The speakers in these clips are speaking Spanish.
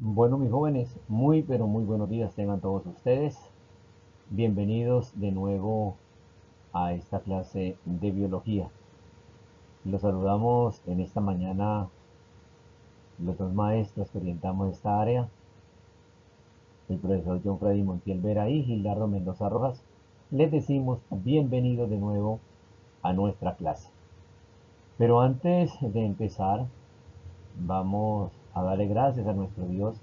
Bueno, mis jóvenes, muy pero muy buenos días tengan todos ustedes. Bienvenidos de nuevo a esta clase de biología. Los saludamos en esta mañana los dos maestros que orientamos esta área, el profesor John Freddy Montiel Vera y Gildardo Mendoza Rojas. Les decimos bienvenidos de nuevo a nuestra clase. Pero antes de empezar, vamos a darle gracias a nuestro Dios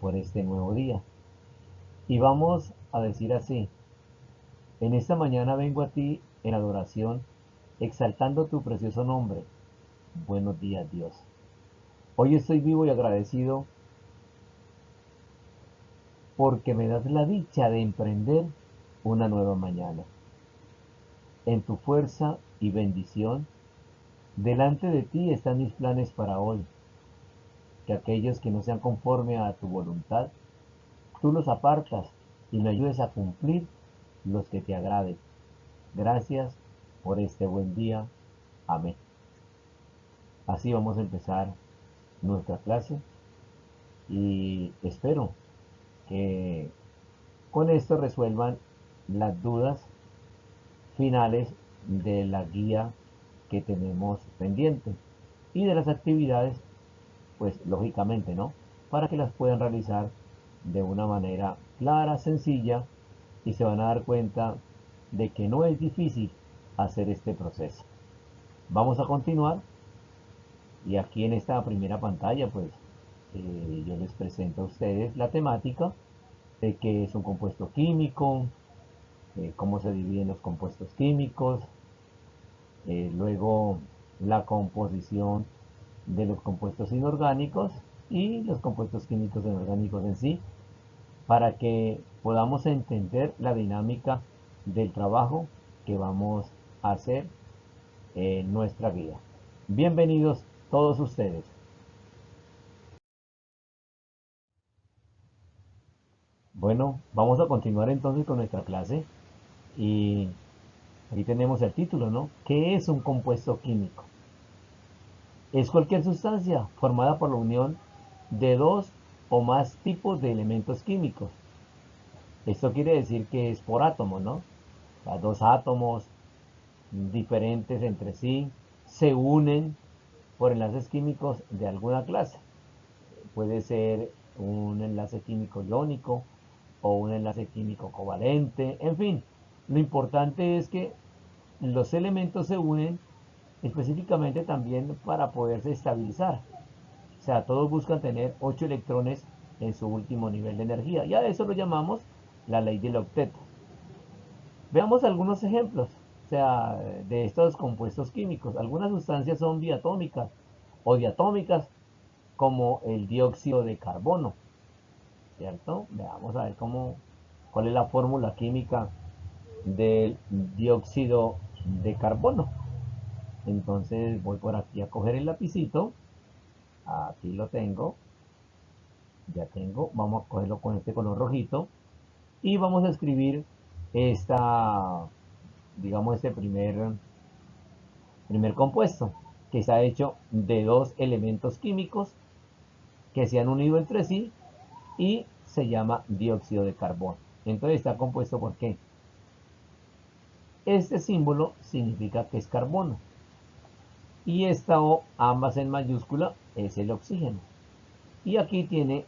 por este nuevo día. Y vamos a decir así: en esta mañana vengo a ti en adoración, exaltando tu precioso nombre. Buenos días, Dios. Hoy estoy vivo y agradecido porque me das la dicha de emprender una nueva mañana. En tu fuerza y bendición, delante de ti están mis planes para hoy, que aquellos que no sean conforme a tu voluntad, tú los apartas y me ayudes a cumplir los que te agraden. Gracias por este buen día. Amén. Así vamos a empezar nuestra clase y espero que con esto resuelvan las dudas finales de la guía que tenemos pendiente y de las actividades, pues lógicamente, ¿no? Para que las puedan realizar de una manera clara, sencilla, y se van a dar cuenta de que no es difícil hacer este proceso. Vamos a continuar y aquí en esta primera pantalla, pues yo les presento a ustedes la temática de qué es un compuesto químico, cómo se dividen los compuestos químicos, luego la composición de los compuestos inorgánicos y los compuestos químicos inorgánicos en sí, para que podamos entender la dinámica del trabajo que vamos a hacer en nuestra guía. Bienvenidos todos ustedes. Bueno, vamos a continuar entonces con nuestra clase y aquí tenemos el título, ¿no? ¿Qué es un compuesto químico? Es cualquier sustancia formada por la unión de dos o más tipos de elementos químicos. Esto quiere decir que es por átomos, ¿no? O sea, dos átomos diferentes entre sí se unen por enlaces químicos de alguna clase. Puede ser un enlace químico iónico o un enlace químico covalente, en fin. Lo importante es que los elementos se unen específicamente también para poderse estabilizar. O sea, todos buscan tener 8 electrones en su último nivel de energía. Y a eso lo llamamos la ley del octeto. Veamos algunos ejemplos, o sea, de estos compuestos químicos. Algunas sustancias son diatómicas o diatómicas, como el dióxido de carbono, ¿cierto? Veamos a ver cuál es la fórmula química del dióxido de carbono. Entonces voy por aquí a coger el lapicito. Aquí lo tengo. Ya tengo. Vamos a cogerlo con este color rojito. Y vamos a escribir esta, digamos, este primer compuesto, que está hecho de dos elementos químicos que se han unido entre sí y se llama dióxido de carbono. Entonces está compuesto por ¿qué? Este símbolo significa que es carbono. Y esta O, ambas en mayúscula, es el oxígeno. Y aquí tiene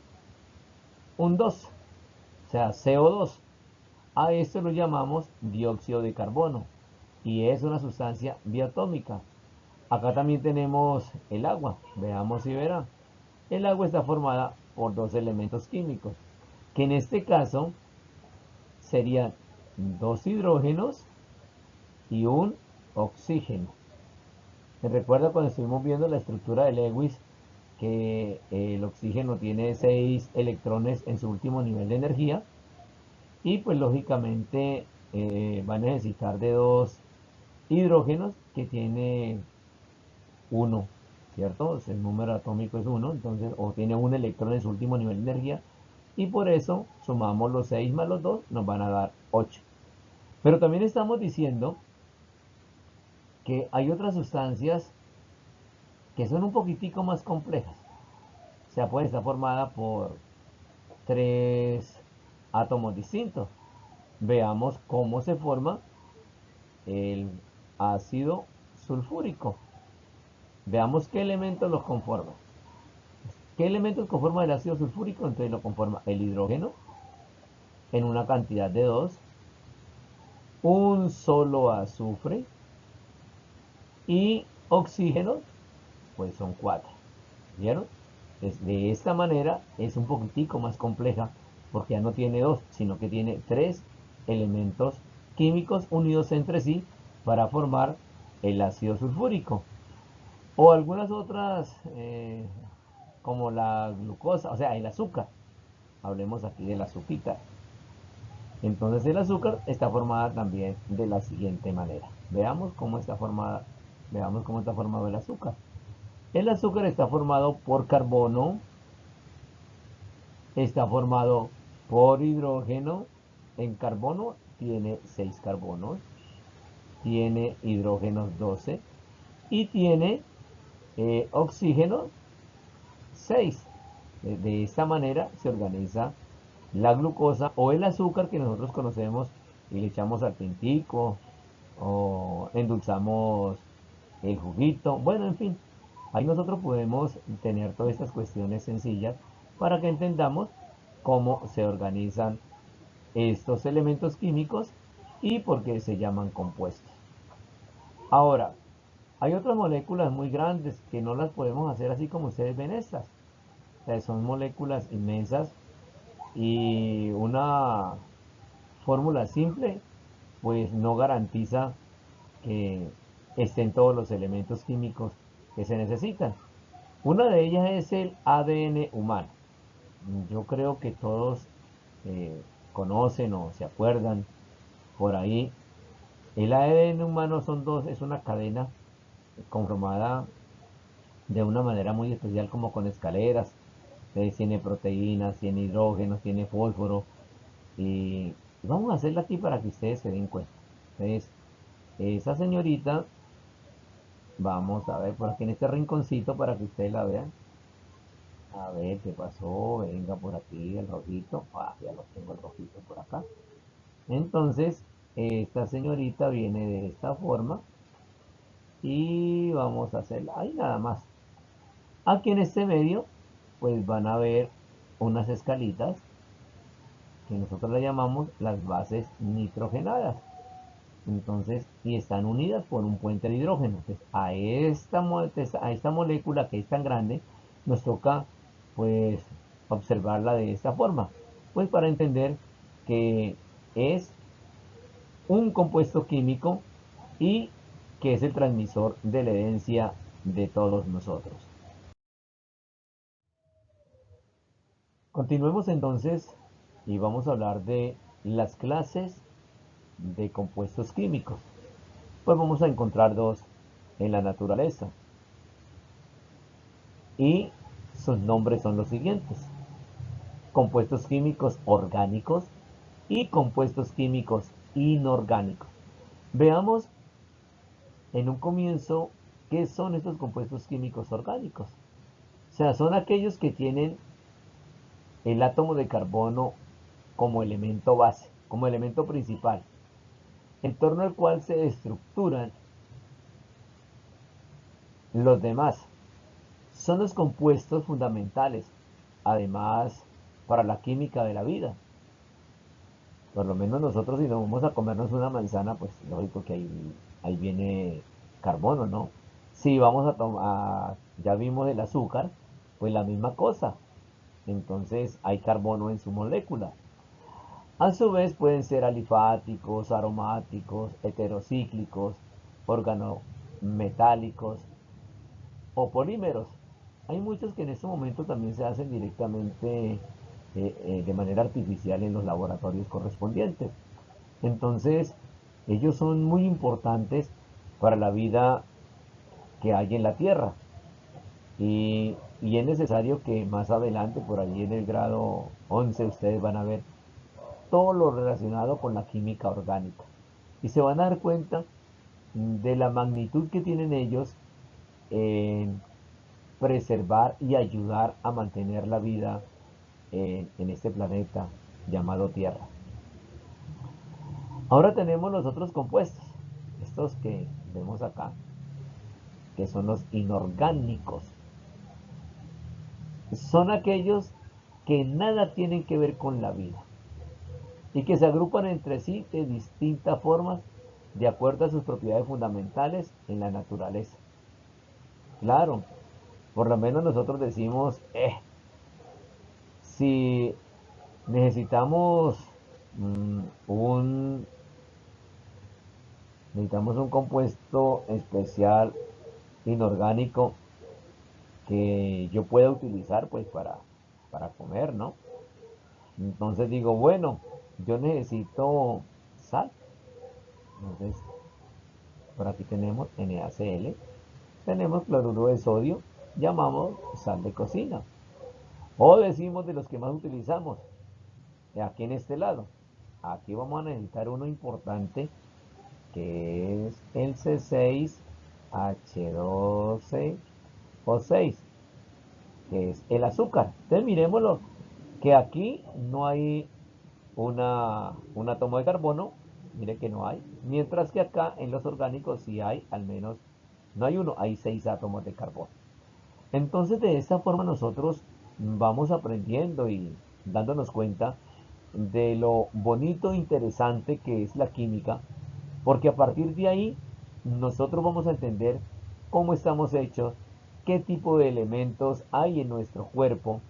un 2, o sea, CO2. A esto lo llamamos dióxido de carbono. Y es una sustancia diatómica. Acá también tenemos el agua. Veamos si verá. El agua está formada por dos elementos químicos, que en este caso serían dos hidrógenos y un oxígeno. ¿Me recuerda cuando estuvimos viendo la estructura de Lewis que el oxígeno tiene 6 electrones en su último nivel de energía? Y pues lógicamente va a necesitar de dos hidrógenos que tiene uno, ¿cierto? O sea, el número atómico es uno, entonces, o tiene un electrón en su último nivel de energía, y por eso sumamos los 6 más los 2, nos van a dar 8. Pero también estamos diciendo que hay otras sustancias que son un poquitico más complejas. O sea, puede estar formada por tres átomos distintos. Veamos cómo se forma el ácido sulfúrico. Veamos qué elementos los conforman. ¿Qué elementos conforman el ácido sulfúrico? Entonces lo conforma el hidrógeno en una cantidad de 2, un solo azufre y oxígeno, pues son 4. ¿Vieron? De esta manera es un poquitico más compleja porque ya no tiene 2, sino que tiene 3 elementos químicos unidos entre sí para formar el ácido sulfúrico. O algunas otras, como la glucosa, o sea, el azúcar. Hablemos aquí del azúcar. Entonces el azúcar está formada también de la siguiente manera. Veamos cómo está formada, veamos cómo está formado el azúcar. El azúcar está formado por carbono, está formado por hidrógeno. En carbono tiene 6 carbonos, tiene hidrógenos 12 y tiene oxígeno 6. De esta manera se organiza la glucosa o el azúcar que nosotros conocemos y le echamos al tintico o endulzamos el juguito. Bueno, en fin, ahí nosotros podemos tener todas estas cuestiones sencillas para que entendamos cómo se organizan estos elementos químicos y por qué se llaman compuestos. Ahora, hay otras moléculas muy grandes que no las podemos hacer así como ustedes ven estas. O sea, son moléculas inmensas y una fórmula simple pues no garantiza que estén todos los elementos químicos que se necesitan. Una de ellas es el ADN humano. Yo creo que todos conocen o se acuerdan por ahí. El ADN humano es una cadena conformada de una manera muy especial como con escaleras. Tiene proteínas, tiene hidrógeno, tiene fósforo. Y vamos a hacerla aquí para que ustedes se den cuenta. Entonces, esa señorita, vamos a ver por aquí en este rinconcito para que ustedes la vean. A ver qué pasó. Venga por aquí el rojito. Ya lo tengo el rojito por acá. Entonces, esta señorita viene de esta forma. Y vamos a hacerla ahí nada más. Aquí en este medio, pues van a ver unas escalitas que nosotros le llamamos las bases nitrogenadas. Entonces, y están unidas por un puente de hidrógeno. Entonces, a esta molécula que es tan grande, nos toca pues observarla de esta forma, pues para entender que es un compuesto químico y que es el transmisor de la herencia de todos nosotros. Continuemos entonces y vamos a hablar de las clases de compuestos químicos. Pues vamos a encontrar dos en la naturaleza y sus nombres son los siguientes: compuestos químicos orgánicos y compuestos químicos inorgánicos. Veamos en un comienzo qué son estos compuestos químicos orgánicos. O sea, son aquellos que tienen el átomo de carbono como elemento base, como elemento principal, en torno al cual se estructuran los demás. Son los compuestos fundamentales, además, para la química de la vida. Por lo menos nosotros, si nos vamos a comernos una manzana, pues lógico que ahí viene carbono, ¿no? Si vamos a tomar, ya vimos el azúcar, pues la misma cosa. Entonces hay carbono en su molécula. A su vez pueden ser alifáticos, aromáticos, heterocíclicos, organometálicos o polímeros. Hay muchos que en este momento también se hacen directamente de manera artificial en los laboratorios correspondientes. Entonces, ellos son muy importantes para la vida que hay en la Tierra. Y es necesario que más adelante, por allí en el grado 11, ustedes van a ver todo lo relacionado con la química orgánica. Y se van a dar cuenta de la magnitud que tienen ellos en preservar y ayudar a mantener la vida en este planeta llamado Tierra. Ahora tenemos los otros compuestos, estos que vemos acá, que son los inorgánicos. Son aquellos que nada tienen que ver con la vida y que se agrupan entre sí de distintas formas de acuerdo a sus propiedades fundamentales en la naturaleza. Claro, por lo menos nosotros decimos, si necesitamos mm, un necesitamos un compuesto especial inorgánico que yo pueda utilizar pues para comer, ¿no? Entonces digo, bueno, yo necesito sal. Entonces, por aquí tenemos NaCl, tenemos cloruro de sodio, llamamos sal de cocina. O decimos de los que más utilizamos, aquí en este lado. Aquí vamos a necesitar uno importante que es el C6H12O6, que es el azúcar. Entonces miremoslo, que aquí no hay un átomo de carbono, mire que no hay, mientras que acá en los orgánicos sí hay, al menos, no hay uno, hay 6 átomos de carbono. Entonces de esta forma nosotros vamos aprendiendo y dándonos cuenta de lo bonito e interesante que es la química, porque a partir de ahí nosotros vamos a entender cómo estamos hechos, qué tipo de elementos hay en nuestro cuerpo.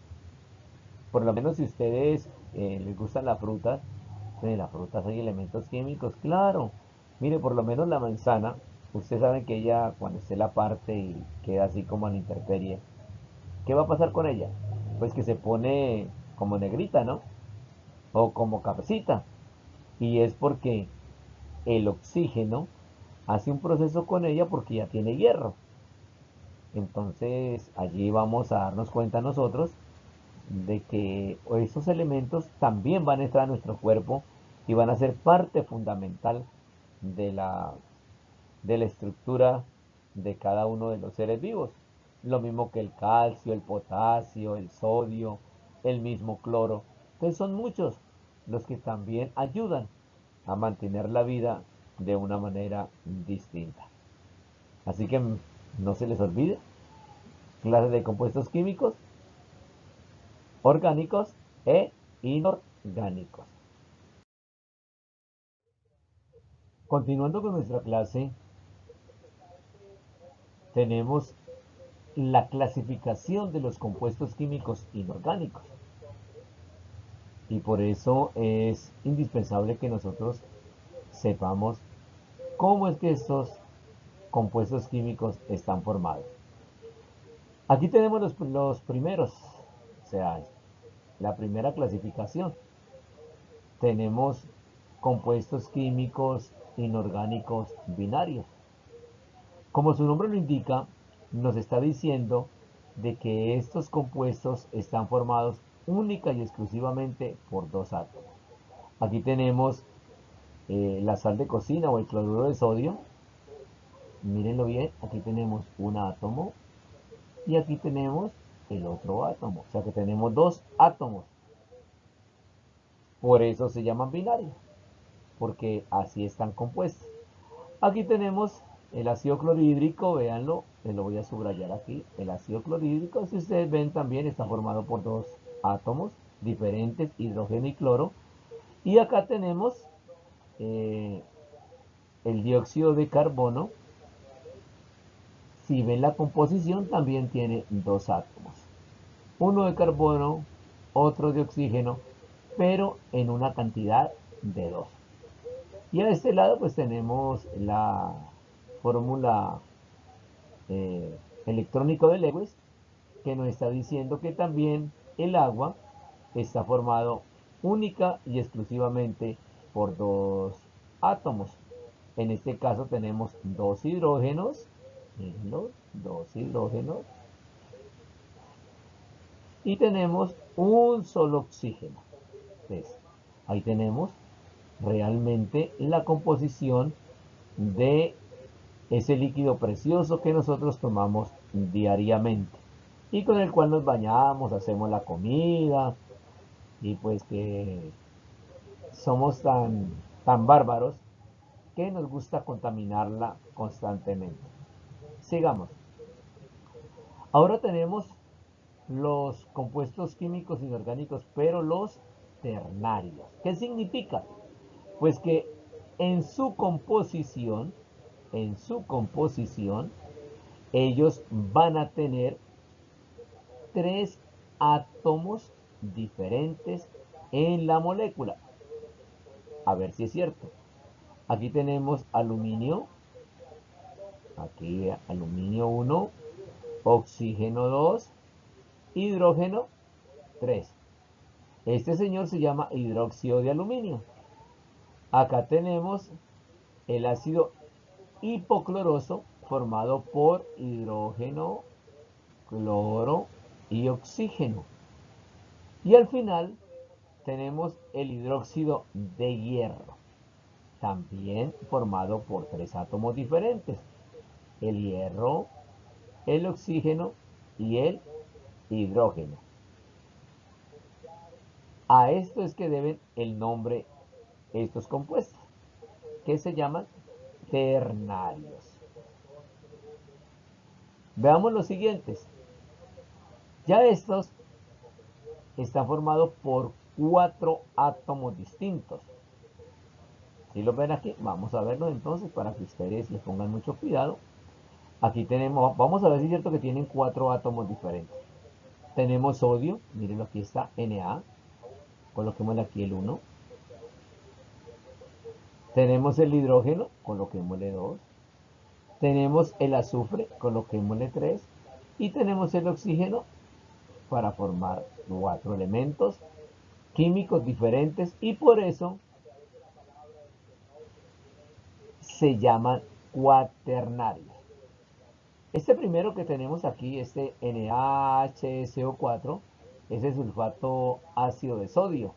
Por lo menos si ustedes les gustan las frutas, en las frutas hay elementos químicos, claro. Mire, por lo menos la manzana, ustedes saben que ella cuando usted la parte y queda así como en la intemperie, ¿qué va a pasar con ella? Pues que se pone como negrita, ¿no? O como cafecita. Y es porque el oxígeno hace un proceso con ella porque ya tiene hierro. Entonces allí vamos a darnos cuenta nosotros de que esos elementos también van a entrar a nuestro cuerpo y van a ser parte fundamental de la estructura de cada uno de los seres vivos. Lo mismo que el calcio, el potasio, el sodio, el mismo cloro. Entonces son muchos los que también ayudan a mantener la vida de una manera distinta. Así que no se les olvide, clases de compuestos químicos, orgánicos e inorgánicos. Continuando con nuestra clase, tenemos la clasificación de los compuestos químicos inorgánicos. Y por eso es indispensable que nosotros sepamos cómo es que estos compuestos químicos están formados. Aquí tenemos los primeros, o sea, la primera clasificación. Tenemos compuestos químicos inorgánicos binarios. Como su nombre lo indica, nos está diciendo de que estos compuestos están formados única y exclusivamente por dos átomos. Aquí tenemos la sal de cocina o el cloruro de sodio. Mírenlo bien, aquí tenemos un átomo y aquí tenemos el otro átomo. O sea que tenemos dos átomos. Por eso se llaman binarios, porque así están compuestos. Aquí tenemos el ácido clorhídrico, véanlo, lo voy a subrayar aquí. El ácido clorhídrico, si ustedes ven, también está formado por dos átomos diferentes, hidrógeno y cloro. Y acá tenemos eh, el dióxido de carbono. Si ven la composición, también tiene dos átomos. Uno de carbono, otro de oxígeno, pero en una cantidad de dos. Y a este lado pues tenemos la fórmula electrónico de Lewis, que nos está diciendo que también el agua está formado única y exclusivamente por dos átomos. En este caso tenemos dos hidrógenos, dos hidrógenos, y tenemos un solo oxígeno. Entonces, ahí tenemos realmente la composición de ese líquido precioso que nosotros tomamos diariamente y con el cual nos bañamos, hacemos la comida, y pues que somos tan bárbaros que nos gusta contaminarla constantemente. Sigamos. Ahora tenemos los compuestos químicos inorgánicos, pero los ternarios. ¿Qué significa? Pues que en su composición, en su composición, ellos van a tener tres átomos diferentes en la molécula. A ver si es cierto. Aquí tenemos aluminio, aquí aluminio 1, oxígeno 2, hidrógeno 3. Este señor se llama hidróxido de aluminio. Acá tenemos el ácido hipocloroso formado por hidrógeno, cloro y oxígeno. Y al final tenemos el hidróxido de hierro, también formado por tres átomos diferentes: el hierro, el oxígeno y el hidrógeno. A esto es que deben el nombre estos compuestos, que se llaman ternarios. Veamos los siguientes. Ya estos están formados por cuatro átomos distintos. Si lo ven aquí, vamos a verlo entonces para que ustedes les pongan mucho cuidado. Aquí tenemos, vamos a ver si es cierto que tienen cuatro átomos diferentes. Tenemos sodio, mírenlo, aquí está Na, coloquémosle aquí el 1. Tenemos el hidrógeno, coloquémosle 2. Tenemos el azufre, coloquémosle 3. Y tenemos el oxígeno para formar cuatro elementos químicos diferentes, y por eso se llaman cuaternarios. Este primero que tenemos aquí, este NaHSO4, es el sulfato ácido de sodio.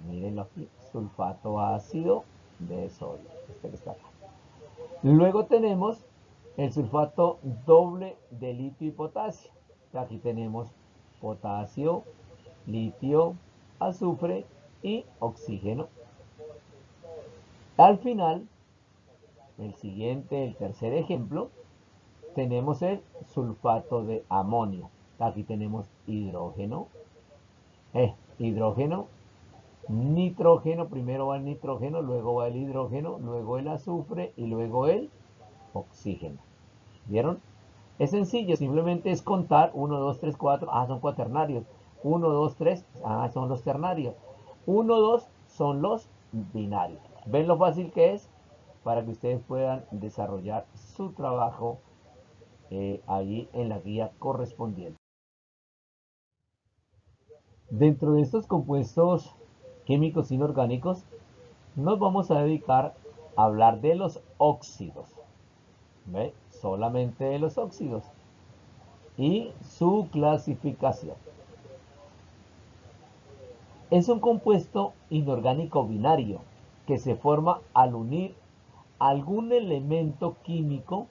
Mírenlo aquí, sulfato ácido de sodio. Este que está acá. Luego tenemos el sulfato doble de litio y potasio. Aquí tenemos potasio, litio, azufre y oxígeno. Al final, el siguiente, el tercer ejemplo, tenemos el sulfato de amonio. Aquí tenemos hidrógeno, hidrógeno, nitrógeno, primero va el nitrógeno, luego va el hidrógeno, luego el azufre y luego el oxígeno. ¿Vieron? Es sencillo, simplemente es contar 1, 2, 3, 4, son cuaternarios. 1, 2, 3, son los ternarios. 1, 2 son los binarios. ¿Ven lo fácil que es? Para que ustedes puedan desarrollar su trabajo allí en la guía correspondiente. Dentro de estos compuestos químicos inorgánicos, nos vamos a dedicar a hablar de los óxidos. ¿Ve? Solamente de los óxidos y su clasificación. Es un compuesto inorgánico binario que se forma al unir algún elemento químico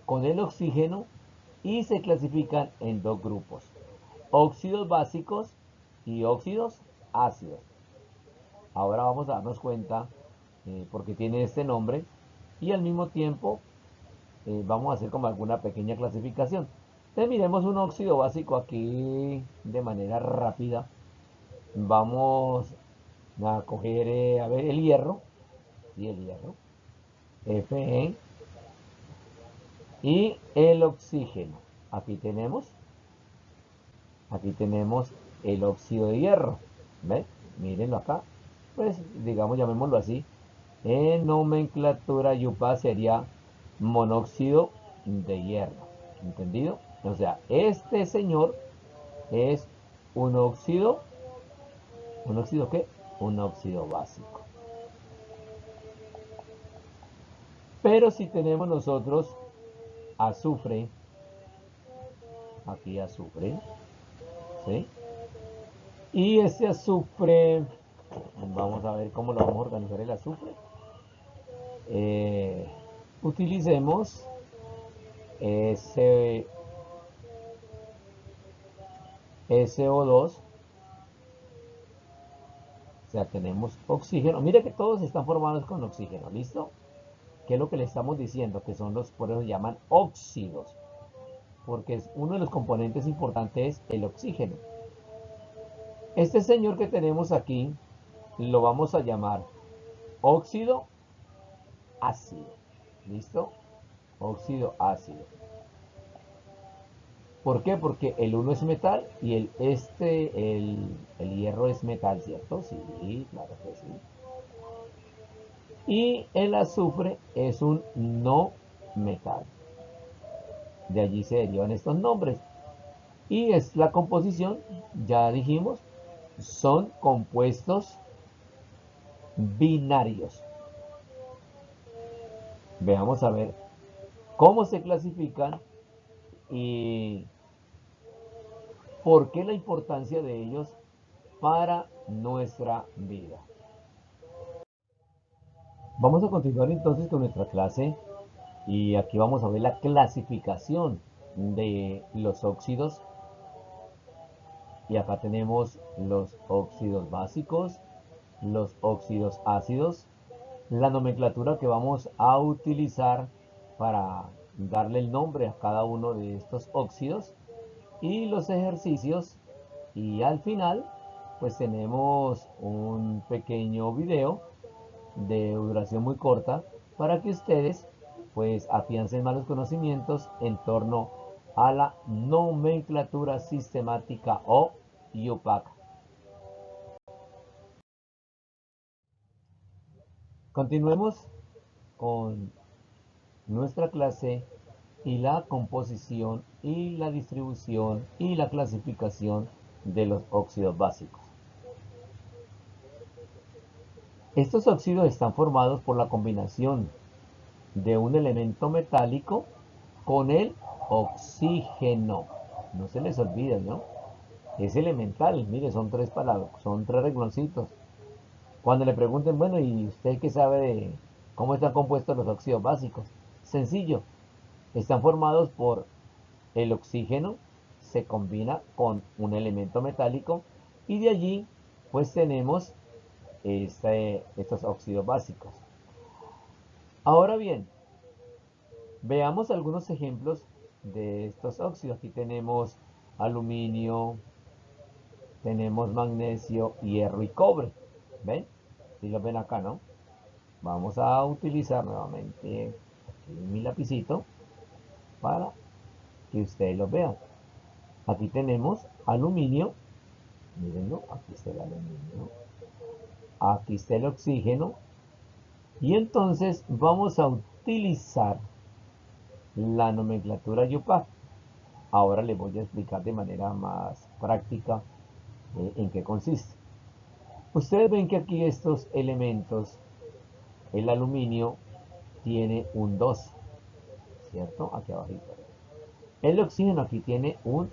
con el oxígeno y se clasifican en dos grupos: óxidos básicos y óxidos ácidos. Ahora vamos a darnos cuenta por qué tiene este nombre, y al mismo tiempo vamos a hacer como alguna pequeña clasificación. Entonces miremos un óxido básico aquí de manera rápida. Vamos a coger, a ver, el hierro, y el hierro, Fe, y el oxígeno. Aquí tenemos el óxido de hierro. ¿Ven? Mírenlo acá. Pues digamos, llamémoslo así. En nomenclatura yupa sería monóxido de hierro. ¿Entendido? O sea, este señor es un óxido. ¿Un óxido qué? Un óxido básico. Pero si tenemos nosotros azufre, aquí azufre, ¿sí? Y ese azufre, vamos a ver cómo lo vamos a organizar el azufre. Utilicemos SO2 O sea, tenemos oxígeno. Mire que todos están formados con oxígeno, ¿listo? ¿Qué es lo que le estamos diciendo? Que son los, por eso se llaman óxidos, porque es uno de los componentes importantes es el oxígeno. Este señor que tenemos aquí lo vamos a llamar óxido ácido. ¿Listo? Óxido ácido. ¿Por qué? Porque el uno es metal y el hierro es metal, ¿cierto? Sí, claro que sí. Y el azufre es un no metal. De allí se derivan estos nombres. Y es la composición, ya dijimos, son compuestos binarios. Veamos a ver cómo se clasifican y por qué la importancia de ellos para nuestra vida. Vamos a continuar entonces con nuestra clase y aquí vamos a ver la clasificación de los óxidos. Y acá tenemos los óxidos básicos, los óxidos ácidos, la nomenclatura que vamos a utilizar para darle el nombre a cada uno de estos óxidos y los ejercicios. Y al final pues tenemos un pequeño video de duración muy corta para que ustedes pues afiancen más los conocimientos en torno a la nomenclatura sistemática o IUPAC. Continuemos con nuestra clase y la composición y la distribución y la clasificación de los óxidos básicos. Estos óxidos están formados por la combinación de un elemento metálico con el oxígeno. No se les olvide, ¿no? Es elemental, mire, son tres palabras, son tres rengloncitos. Cuando le pregunten, bueno, ¿y usted qué sabe de cómo están compuestos los óxidos básicos? Sencillo, están formados por el oxígeno, se combina con un elemento metálico y de allí pues tenemos estos óxidos básicos. Ahora bien, veamos algunos ejemplos de estos óxidos. Aquí tenemos aluminio, tenemos magnesio, hierro y cobre. ¿Ven? Si lo ven acá, ¿no? Vamos a utilizar nuevamente aquí mi lapicito para que ustedes lo vean. Aquí tenemos aluminio. Mírenlo, aquí está el aluminio. Aquí está el oxígeno. Y entonces vamos a utilizar la nomenclatura IUPAC. Ahora les voy a explicar de manera más práctica en qué consiste. Ustedes ven que aquí estos elementos, el aluminio tiene un 2, ¿cierto? Aquí abajo. El oxígeno aquí tiene un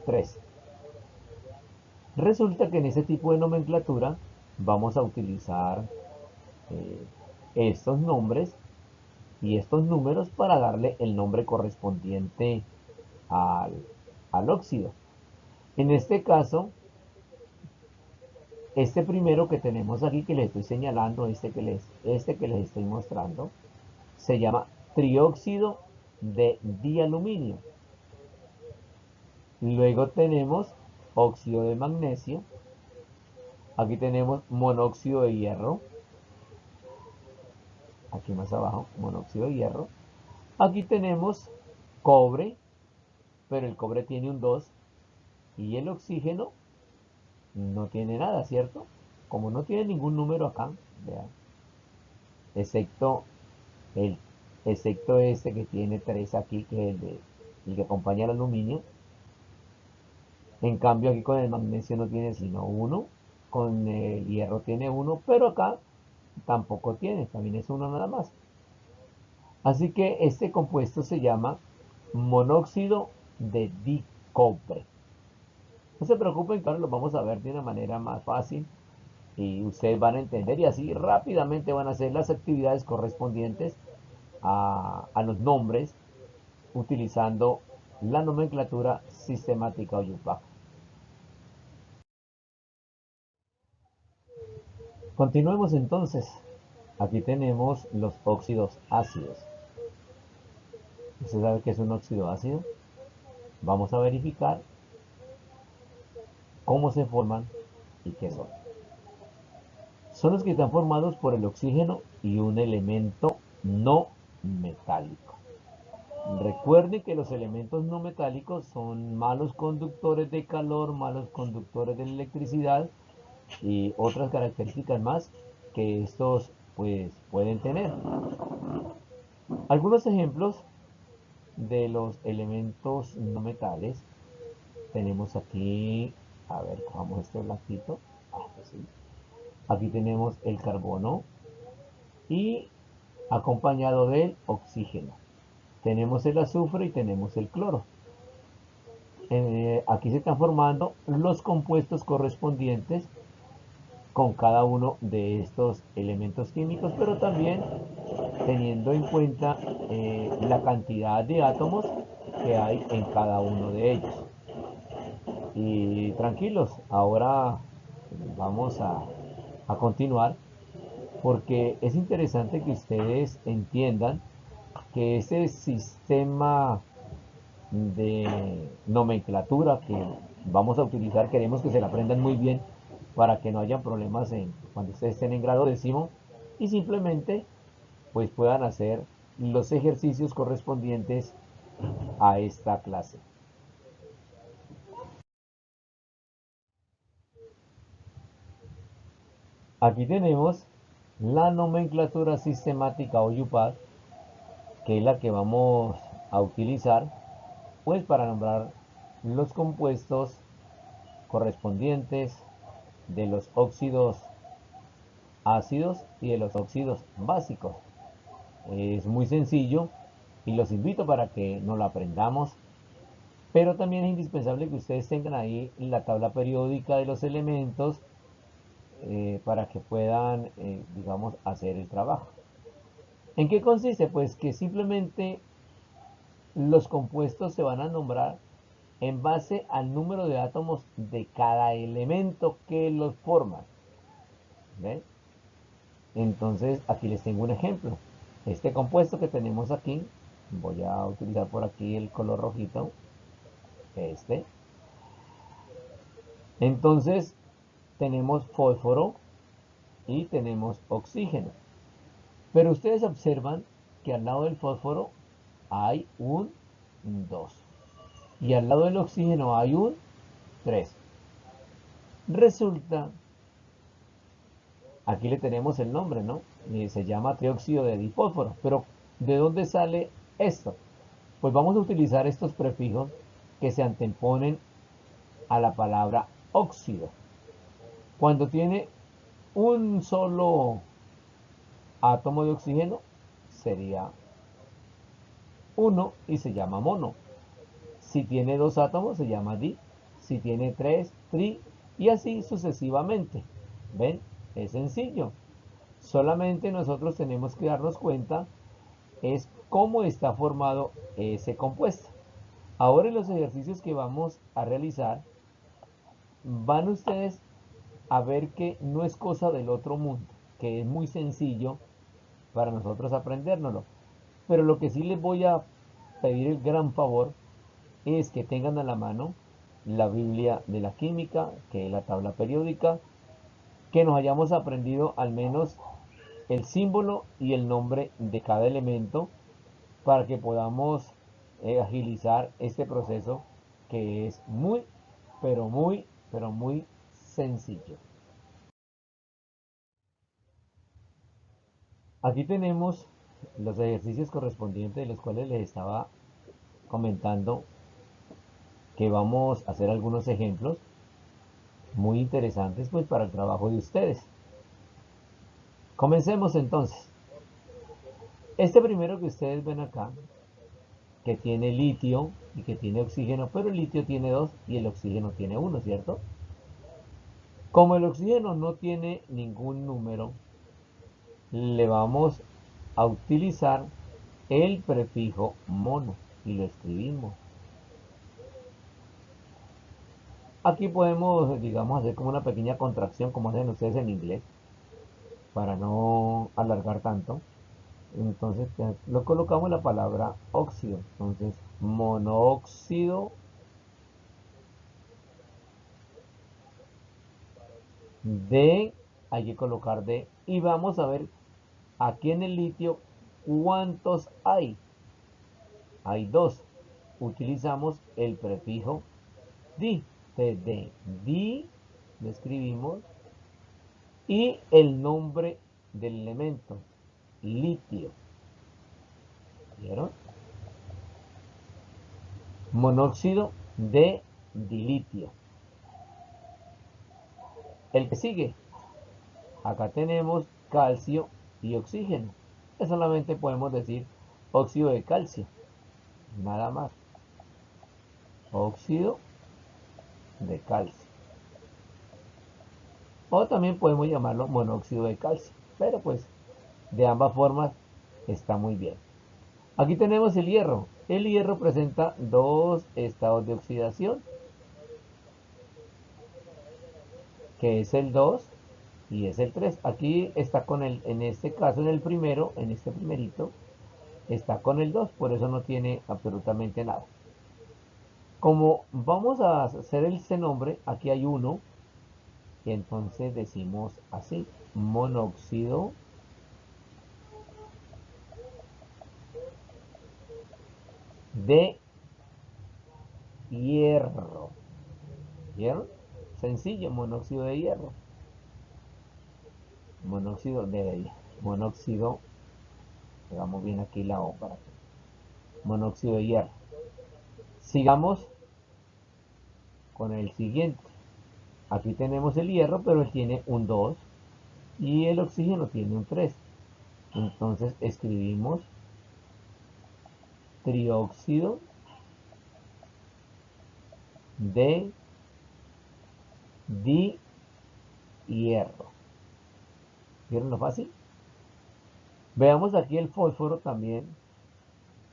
3. Resulta que en ese tipo de nomenclatura vamos a utilizar eh, estos nombres y estos números para darle el nombre correspondiente al, al óxido. En este caso, este primero que tenemos aquí que les estoy señalando, este que les estoy mostrando, se llama trióxido de dialuminio. Luego tenemos óxido de magnesio. Aquí tenemos monóxido de hierro. Aquí más abajo, monóxido de hierro. Aquí tenemos cobre, pero el cobre tiene un 2 y el oxígeno no tiene nada, ¿cierto? Como no tiene ningún número acá, vean, excepto, el, excepto este que tiene 3 aquí, que es el que acompaña al aluminio. En cambio aquí con el magnesio no tiene sino 1, con el hierro tiene 1, pero acá tampoco tiene, también es 1 nada más. Así que este compuesto se llama monóxido de dicobre. No se preocupen, claro, lo vamos a ver de una manera más fácil y ustedes van a entender y así rápidamente van a hacer las actividades correspondientes a los nombres utilizando la nomenclatura sistemática o IUPAC. Continuemos entonces. Aquí tenemos los óxidos ácidos. ¿Usted sabe qué es un óxido ácido? Vamos a verificar cómo se forman y qué son. Son los que están formados por el oxígeno y un elemento no metálico. Recuerde que los elementos no metálicos son malos conductores de calor, malos conductores de electricidad y otras características más que estos pues pueden tener. Algunos ejemplos de los elementos no metales tenemos aquí, a ver, cojamos este blanquito. Pues sí. Aquí tenemos el carbono y acompañado del oxígeno. Tenemos el azufre y tenemos el cloro. Aquí se están formando los compuestos correspondientes con cada uno de estos elementos químicos, pero también teniendo en cuenta la cantidad de átomos que hay en cada uno de ellos. Y tranquilos, ahora vamos a continuar porque es interesante que ustedes entiendan que este sistema de nomenclatura que vamos a utilizar, queremos que se la aprendan muy bien para que no haya problemas cuando ustedes estén en grado décimo y simplemente pues puedan hacer los ejercicios correspondientes a esta clase. Aquí tenemos la nomenclatura sistemática o YUPAD, que es la que vamos a utilizar pues para nombrar los compuestos correspondientes de los óxidos ácidos y de los óxidos básicos. Es muy sencillo y los invito para que nos lo aprendamos, pero también es indispensable que ustedes tengan ahí la tabla periódica de los elementos para que puedan, digamos, hacer el trabajo. ¿En qué consiste? Pues que simplemente los compuestos se van a nombrar en base al número de átomos de cada elemento que los forman. ¿Ven? Entonces aquí les tengo un ejemplo. Este compuesto que tenemos aquí, voy a utilizar por aquí el color rojito, este. Entonces tenemos fósforo y tenemos oxígeno. Pero ustedes observan que al lado del fósforo hay un 2 y al lado del oxígeno hay un 3. Resulta, aquí le tenemos el nombre, ¿no? Se llama trióxido de difósforo. Pero ¿de dónde sale esto? Pues vamos a utilizar estos prefijos que se anteponen a la palabra óxido. Cuando tiene un solo átomo de oxígeno, sería 1 y se llama mono. Si tiene dos átomos, se llama di. Si tiene tres, tri. Y así sucesivamente. ¿Ven? Es sencillo. Solamente nosotros tenemos que darnos cuenta es cómo está formado ese compuesto. Ahora en los ejercicios que vamos a realizar, van ustedes a ver que no es cosa del otro mundo, que es muy sencillo para nosotros aprendérnoslo. Pero lo que sí les voy a pedir el gran favor es que tengan a la mano la Biblia de la química, que es la tabla periódica, que nos hayamos aprendido al menos el símbolo y el nombre de cada elemento para que podamos agilizar este proceso que es muy, pero muy sencillo. Aquí tenemos los ejercicios correspondientes de los cuales les estaba comentando que vamos a hacer algunos ejemplos muy interesantes pues para el trabajo de ustedes. Comencemos entonces. Este primero que ustedes ven acá, que tiene litio y que tiene oxígeno, pero el litio tiene 2 y el oxígeno tiene 1, ¿cierto? Como el oxígeno no tiene ningún número, le vamos a utilizar el prefijo mono y lo escribimos. Aquí podemos, digamos, hacer como una pequeña contracción como hacen ustedes en inglés. para no alargar tanto. Entonces lo colocamos la palabra óxido. Entonces, monóxido de, hay que colocar de, y vamos a ver aquí en el litio cuántos hay. Hay dos. Utilizamos el prefijo di, de di, lo escribimos, y el nombre del elemento, litio. ¿Vieron? Monóxido de dilitio. El que sigue, acá tenemos calcio y oxígeno. Solamente podemos decir óxido de calcio, nada más. Óxido de calcio. O también podemos llamarlo monóxido de calcio. Pero pues de ambas formas está muy bien. Aquí tenemos el hierro. El hierro presenta dos estados de oxidación, que es el 2 y es el 3. Aquí está con el, en este caso, en el primero, en este primerito, está con el 2, por eso no tiene absolutamente nada. Como vamos a hacer ese nombre, aquí hay uno, y entonces decimos así, monóxido de hierro. ¿Vieron? Sencillo, monóxido de hierro. Monóxido de monóxido, pegamos bien aquí la O para que, monóxido de hierro. Sigamos con el siguiente. Aquí tenemos el hierro, pero él tiene un 2 y el oxígeno tiene un 3. Entonces escribimos trióxido de hierro. ¿Vieron lo fácil? Veamos aquí el fósforo también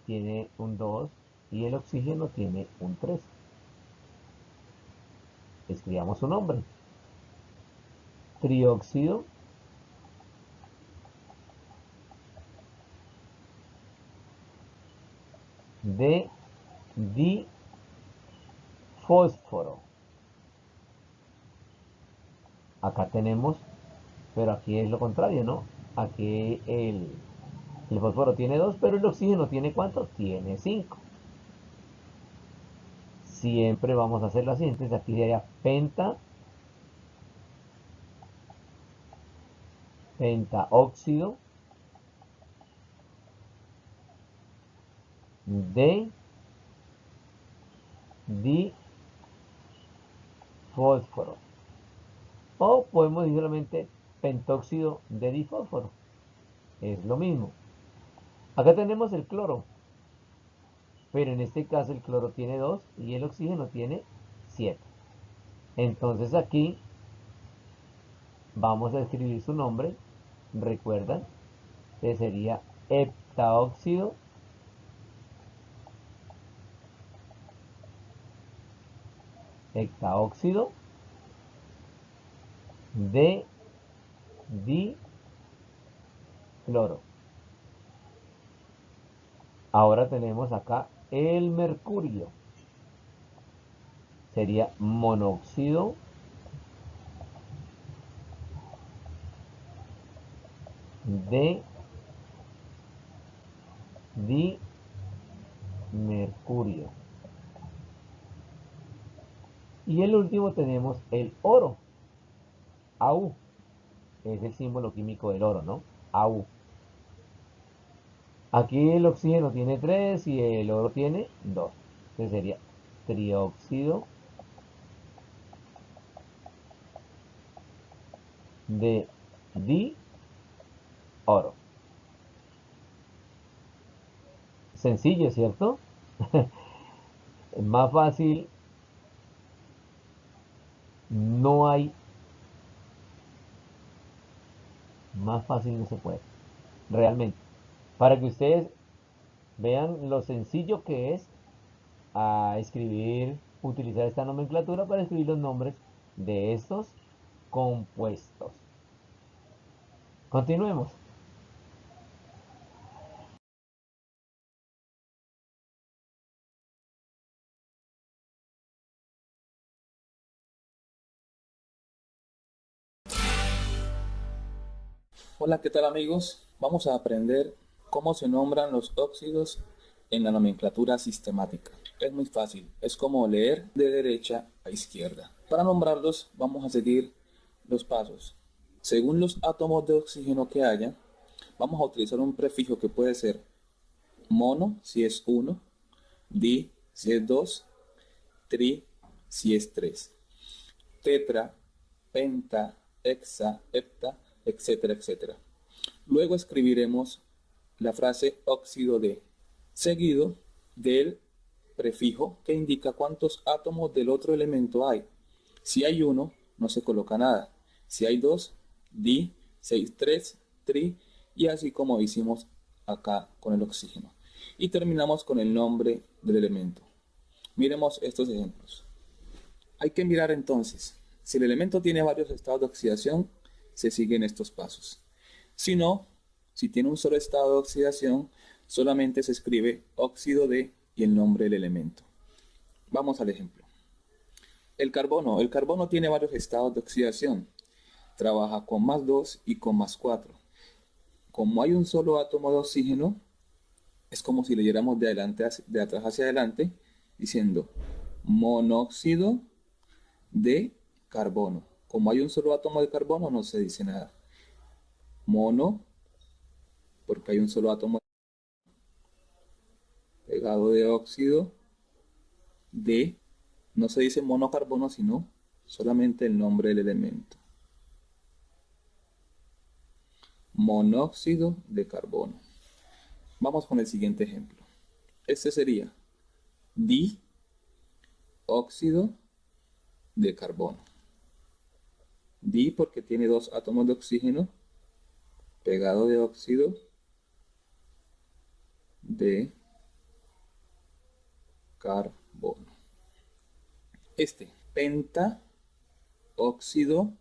tiene un 2 y el oxígeno tiene un 3. Escribamos su nombre. Trióxido de difósforo. Acá tenemos, pero aquí es lo contrario, ¿no? Aquí el fósforo tiene 2, pero el oxígeno tiene ¿cuánto? Tiene 5. Siempre vamos a hacerlo así. Entonces aquí sería pentaóxido de difósforo. O podemos decir solamente pentóxido de difósforo. Es lo mismo. Acá tenemos el cloro. Pero en este caso el cloro tiene 2 y el oxígeno tiene 7. Entonces aquí vamos a escribir su nombre. Recuerdan que sería heptaóxido de dicloro. Ahora tenemos acá el mercurio. Sería monóxido de dimercurio. Y el último tenemos el oro. Au. Es el símbolo químico del oro, ¿no? Au. Aquí el oxígeno tiene 3 y el oro tiene 2. Entonces sería trióxido de oro. Sencillo, ¿cierto? Más fácil no hay. Más fácil no se puede. Realmente. Para que ustedes vean lo sencillo que es a escribir, utilizar esta nomenclatura para escribir los nombres de estos compuestos. Continuemos. Hola, ¿qué tal amigos? Vamos a aprender cómo se nombran los óxidos en la nomenclatura sistemática. Es muy fácil, es como leer de derecha a izquierda. Para nombrarlos vamos a seguir los pasos. Según los átomos de oxígeno que haya, vamos a utilizar un prefijo que puede ser mono si es 1, di si es 2, tri si es 3, tetra, penta, hexa, hepta, etcétera, etcétera. Luego escribiremos la frase óxido de, seguido del prefijo que indica cuántos átomos del otro elemento hay. Si hay uno, no se coloca nada. Si hay dos, di, 6, 3, tri, y así como hicimos acá con el oxígeno. Y terminamos con el nombre del elemento. Miremos estos ejemplos. Hay que mirar entonces, si el elemento tiene varios estados de oxidación, se siguen estos pasos. Si no, si tiene un solo estado de oxidación, solamente se escribe óxido de y el nombre del elemento. Vamos al ejemplo. El carbono tiene varios estados de oxidación. Trabaja con +2 y con +4. Como hay un solo átomo de oxígeno, es como si leyéramos de atrás hacia adelante, diciendo monóxido de carbono. Como hay un solo átomo de carbono, no se dice nada. Mono, porque hay un solo átomo pegado de óxido de, no se dice monocarbono, sino solamente el nombre del elemento. Monóxido de carbono. Vamos con el siguiente ejemplo. Este sería dióxido de carbono. Di porque tiene dos átomos de oxígeno pegado de óxido de carbono. Este, pentaóxido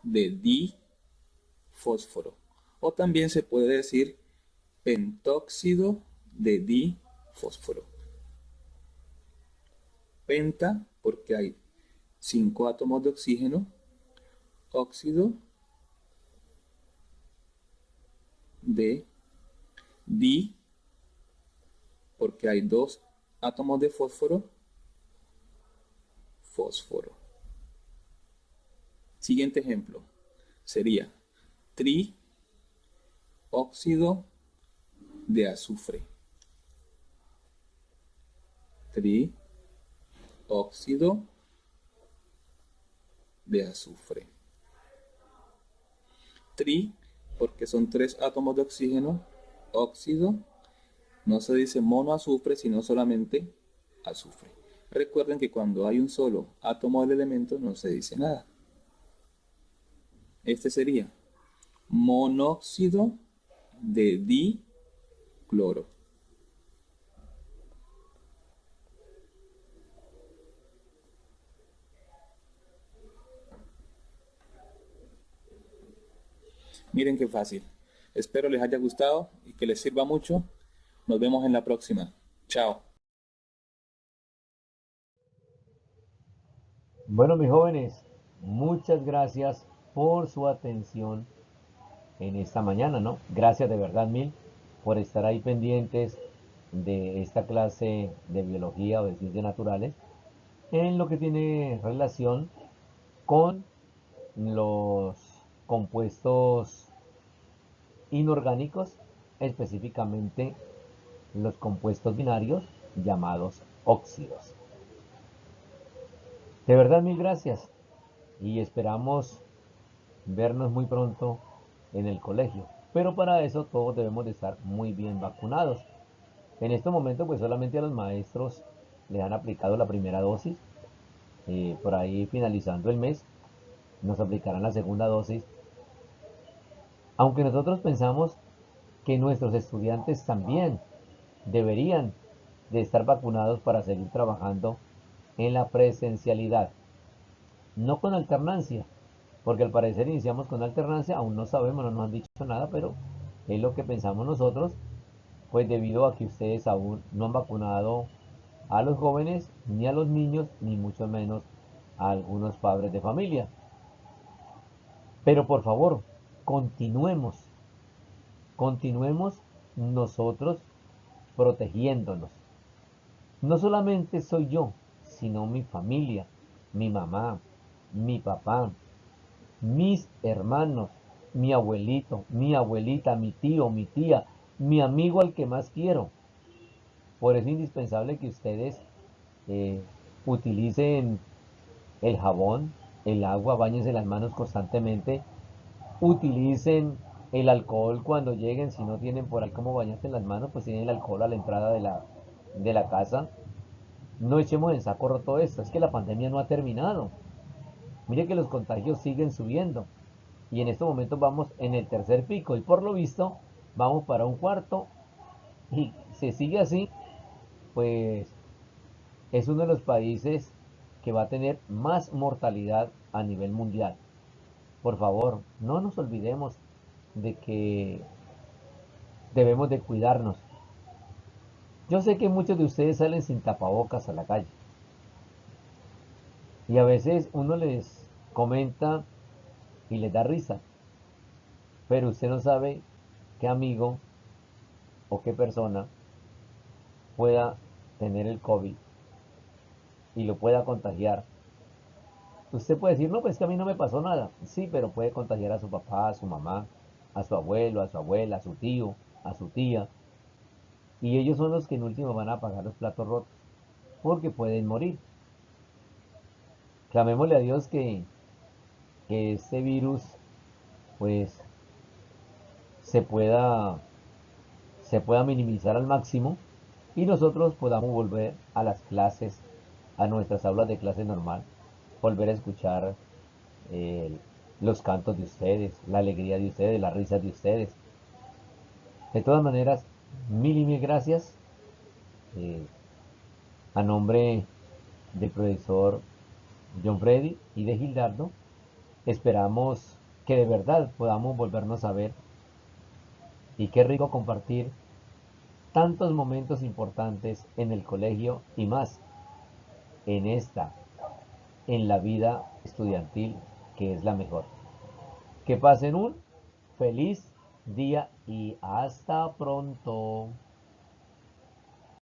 de difósforo. O también se puede decir pentóxido de difósforo. Penta porque hay 5 átomos de oxígeno, óxido de di porque hay 2 átomos de fósforo, fósforo. Siguiente ejemplo sería trióxido de azufre. Trióxido de azufre. Tri porque son 3 átomos de oxígeno, óxido, no se dice monoazufre, sino solamente azufre. Recuerden que cuando hay un solo átomo del elemento no se dice nada. Este sería monóxido de dicloro. Miren qué fácil. Espero les haya gustado y que les sirva mucho. Nos vemos en la próxima. Chao. Bueno, mis jóvenes, muchas gracias por su atención en esta mañana, ¿no? Gracias de verdad mil por estar ahí pendientes de esta clase de biología o de ciencias naturales en lo que tiene relación con los compuestos inorgánicos, específicamente los compuestos binarios llamados óxidos. De verdad mil gracias y esperamos vernos muy pronto en el colegio. Pero para eso todos debemos de estar muy bien vacunados. En este momento pues solamente a los maestros le han aplicado la primera dosis. Por ahí finalizando el mes nos aplicarán la segunda dosis. Aunque nosotros pensamos que nuestros estudiantes también deberían de estar vacunados para seguir trabajando en la presencialidad. No con alternancia, porque al parecer iniciamos con alternancia, aún no sabemos, no nos han dicho nada, pero es lo que pensamos nosotros, pues debido a que ustedes aún no han vacunado a los jóvenes, ni a los niños, ni mucho menos a algunos padres de familia. Pero por favor, continuemos, continuemos nosotros protegiéndonos. No solamente soy yo, sino mi familia, mi mamá, mi papá, mis hermanos, mi abuelito, mi abuelita, mi tío, mi tía, mi amigo al que más quiero. Por eso es indispensable que ustedes eh, utilicen el jabón, el agua, báñense las manos constantemente, utilicen el alcohol cuando lleguen, si no tienen por ahí cómo bañarse las manos, pues tienen el alcohol a la entrada de la casa. No echemos en saco roto esto, es que la pandemia no ha terminado. Mire que los contagios siguen subiendo y en estos momentos vamos en el tercer pico y por lo visto vamos para un cuarto y si sigue así, pues es uno de los países que va a tener más mortalidad a nivel mundial. Por favor, no nos olvidemos de que debemos de cuidarnos. Yo sé que muchos de ustedes salen sin tapabocas a la calle y a veces uno les comenta y les da risa, pero usted no sabe qué amigo o qué persona pueda tener el COVID y lo pueda contagiar. Usted puede decir, no, pues que a mí no me pasó nada. Sí, pero puede contagiar a su papá, a su mamá, a su abuelo, a su abuela, a su tío, a su tía. Y ellos son los que en último van a pagar los platos rotos, porque pueden morir. Clamémosle a Dios que este virus, pues, se pueda, se pueda minimizar al máximo y nosotros podamos volver a las clases, a nuestras aulas de clase normal, volver a escuchar eh, los cantos de ustedes, la alegría de ustedes, las risas de ustedes. De todas maneras, mil y mil gracias eh, a nombre del profesor John Freddy y de Gildardo. Esperamos que de verdad podamos volvernos a ver y qué rico compartir tantos momentos importantes en el colegio y más en esta, en la vida estudiantil que es la mejor. Que pasen un feliz día y hasta pronto.